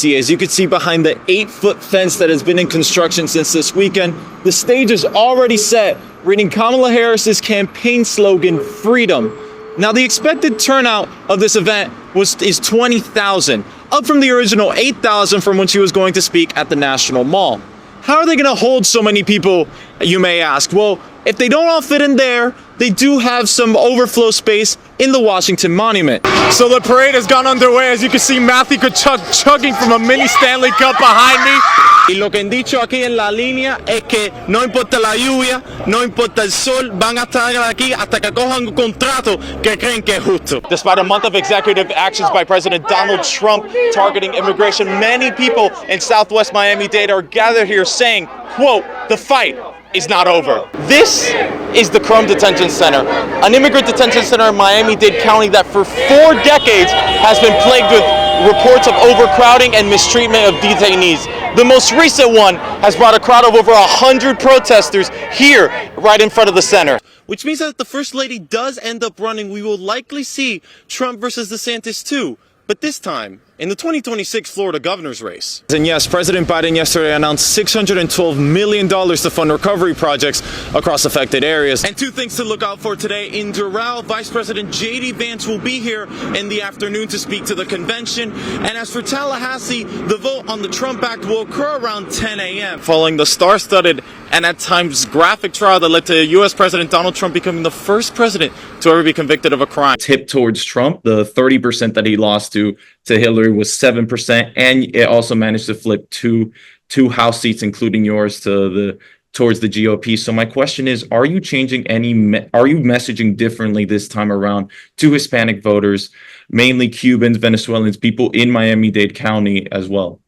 As you can see behind the 8-foot fence that has been in construction since this weekend, the stage is already set, reading Kamala Harris's campaign slogan, "Freedom." Now, the expected turnout of this event is 20,000, up from the original 8,000 from when she was going to speak at the National Mall. How are they going to hold so many people, you may ask? Well, if they don't all fit in there, they do have some overflow space in the Washington Monument. So the parade has gone underway. As you can see, Matthew chugging from a mini Stanley Cup behind me. Y lo que han dicho aquí en la línea es que no importa la lluvia, no importa el sol, van a estar aquí hasta que cojan un contrato que creen que es justo. Despite a month of executive actions by President Donald Trump targeting immigration, many people in Southwest Miami-Dade are gathered here saying, quote, "The fight is not over." This is the Cruz Detention Center, an immigrant detention center in Miami-Dade County that for 4 decades has been plagued with reports of overcrowding and mistreatment of detainees. The most recent one has brought a crowd of over 100 protesters here right in front of the center. Which means that if the First Lady does end up running, we will likely see Trump versus DeSantis too. But this time, in the 2026 Florida governor's race. And yes, President Biden yesterday announced $612 million to fund recovery projects across affected areas. And 2 things to look out for today. In Doral, Vice President J.D. Vance will be here in the afternoon to speak to the convention. And as for Tallahassee, the vote on the Trump Act will occur around 10 a.m. Following the star-studded and at times graphic trial that led to U.S. President Donald Trump becoming the first president to ever be convicted of a crime. Tip towards Trump, the 30% that he lost to Hillary was 7%, and it also managed to flip two House seats, including yours, towards the GOP. So my question is, are you changing are you messaging differently this time around to Hispanic voters, mainly Cubans, Venezuelans, people in Miami-Dade County as well?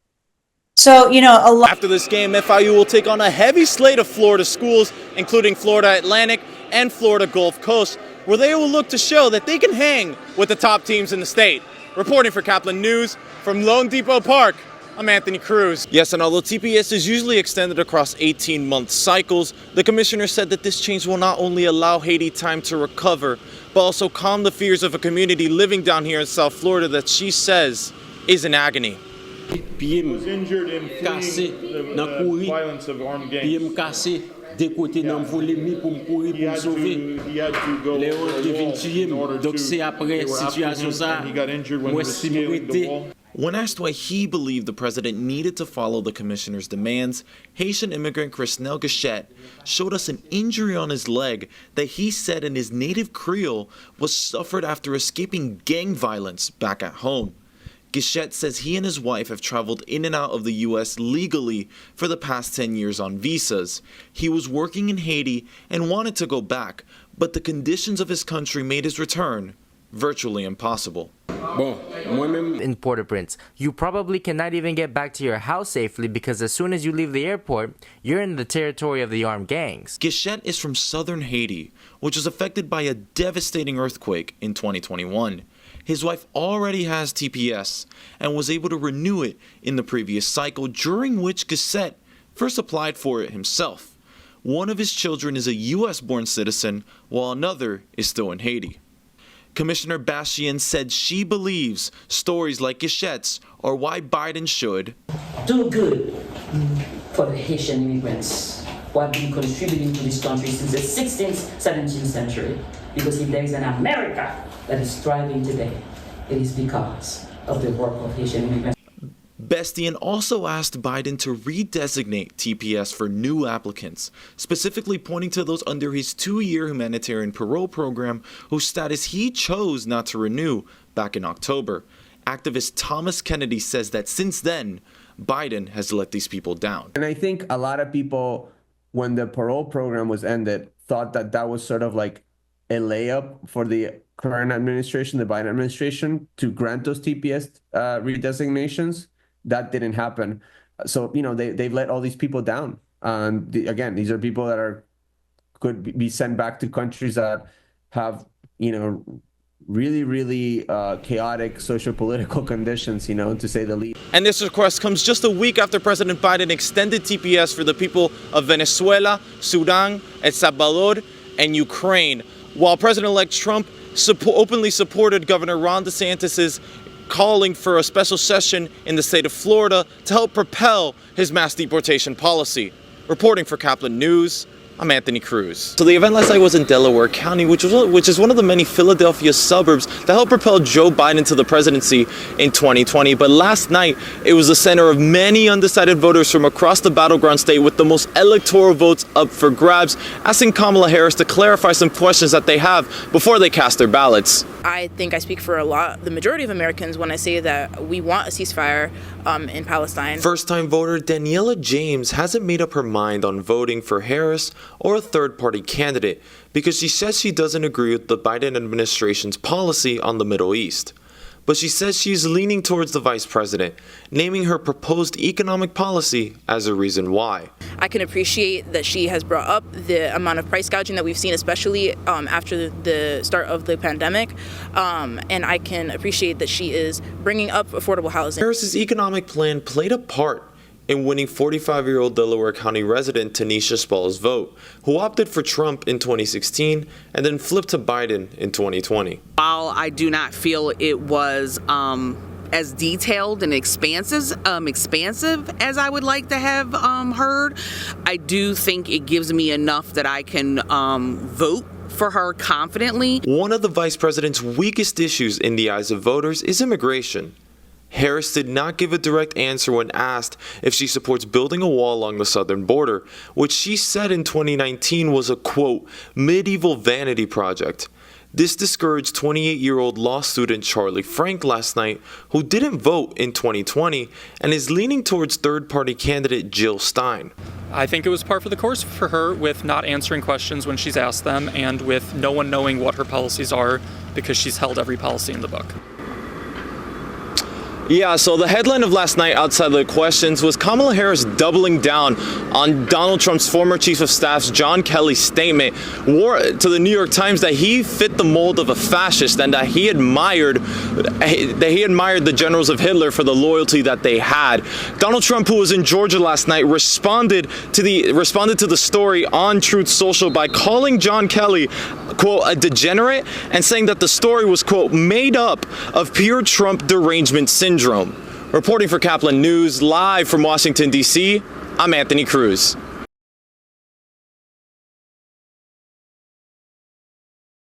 So, After this game, FIU will take on a heavy slate of Florida schools, including Florida Atlantic and Florida Gulf Coast, where they will look to show that they can hang with the top teams in the state. Reporting for Kaplan News from Lone Depot Park, I'm Anthony Cruz. Yes, and although TPS is usually extended across 18-month cycles, the commissioner said that this change will not only allow Haiti time to recover, but also calm the fears of a community living down here in South Florida that she says is in agony. He was injured in fleeing the violence of armed gangs. He had to go in order to and he got injured when he was scaling the wall. When asked why he believed the president needed to follow the commissioner's demands, Haitian immigrant Chrisnel Gachette showed us an injury on his leg that he said in his native Creole was suffered after escaping gang violence back at home. Gachette says he and his wife have traveled in and out of the U.S. legally for the past 10 years on visas. He was working in Haiti and wanted to go back, but the conditions of his country made his return virtually impossible. In Port-au-Prince, you probably cannot even get back to your house safely because as soon as you leave the airport, you're in the territory of the armed gangs. Gachette is from southern Haiti, which was affected by a devastating earthquake in 2021. His wife already has TPS and was able to renew it in the previous cycle, during which Gachette first applied for it himself. One of his children is a U.S.-born citizen, while another is still in Haiti. Commissioner Bastian said she believes stories like Gachette's are why Biden should do good for the Haitian immigrants who have been contributing to this country since the 16th, 17th century. Because if there is an America that is thriving today, it is because of the work of Haitian immigrants. Bastian also asked Biden to redesignate TPS for new applicants, specifically pointing to those under his 2-year humanitarian parole program whose status he chose not to renew back in October. Activist Thomas Kennedy says that since then, Biden has let these people down. And I think a lot of people, when the parole program was ended, thought that that was sort of like a layup for the current administration, the Biden administration, to grant those TPS redesignations. That didn't happen. So, they've let all these people down. Again, these are people that could be sent back to countries that have, really, really chaotic socio-political conditions, to say the least. And this request comes just a week after President Biden extended TPS for the people of Venezuela, Sudan, El Salvador, and Ukraine, while President-elect Trump openly supported Governor Ron DeSantis' calling for a special session in the state of Florida to help propel his mass deportation policy. Reporting for Kaplan News, I'm Anthony Cruz. So the event last night was in Delaware County, which is one of the many Philadelphia suburbs that helped propel Joe Biden to the presidency in 2020. But last night, it was the center of many undecided voters from across the battleground state with the most electoral votes up for grabs, asking Kamala Harris to clarify some questions that they have before they cast their ballots. I think I speak for the majority of Americans when I say that we want a ceasefire in Palestine. First-time voter Daniela James hasn't made up her mind on voting for Harris or a third-party candidate because she says she doesn't agree with the Biden administration's policy on the Middle East. But she says she's leaning towards the vice president, naming her proposed economic policy as a reason why. I can appreciate that she has brought up the amount of price gouging that we've seen, especially after the start of the pandemic, and I can appreciate that she is bringing up affordable housing. Harris's economic plan played a part in winning 45-year-old Delaware County resident Tanisha Spall's vote, who opted for Trump in 2016 and then flipped to Biden in 2020. While I do not feel it was as detailed and expansive as I would like to have heard, I do think it gives me enough that I can vote for her confidently. One of the vice president's weakest issues in the eyes of voters is immigration. Harris did not give a direct answer when asked if she supports building a wall along the southern border, which she said in 2019 was a, quote, medieval vanity project. This discouraged 28-year-old law student Charlie Frank last night, who didn't vote in 2020 and is leaning towards third-party candidate Jill Stein. I think it was par for the course for her with not answering questions when she's asked them and with no one knowing what her policies are because she's held every policy in the book. Yeah, so the headline of last night outside the questions was Kamala Harris doubling down on Donald Trump's former chief of staff's John Kelly's statement to the New York Times that he fit the mold of a fascist and that he admired the generals of Hitler for the loyalty that they had. Donald Trump, who was in Georgia last night, responded to the story on Truth Social by calling John Kelly, quote, a degenerate, and saying that the story was, quote, made up of pure Trump derangement syndrome. Reporting for Kaplan News, live from Washington, D.C., I'm Anthony Cruz.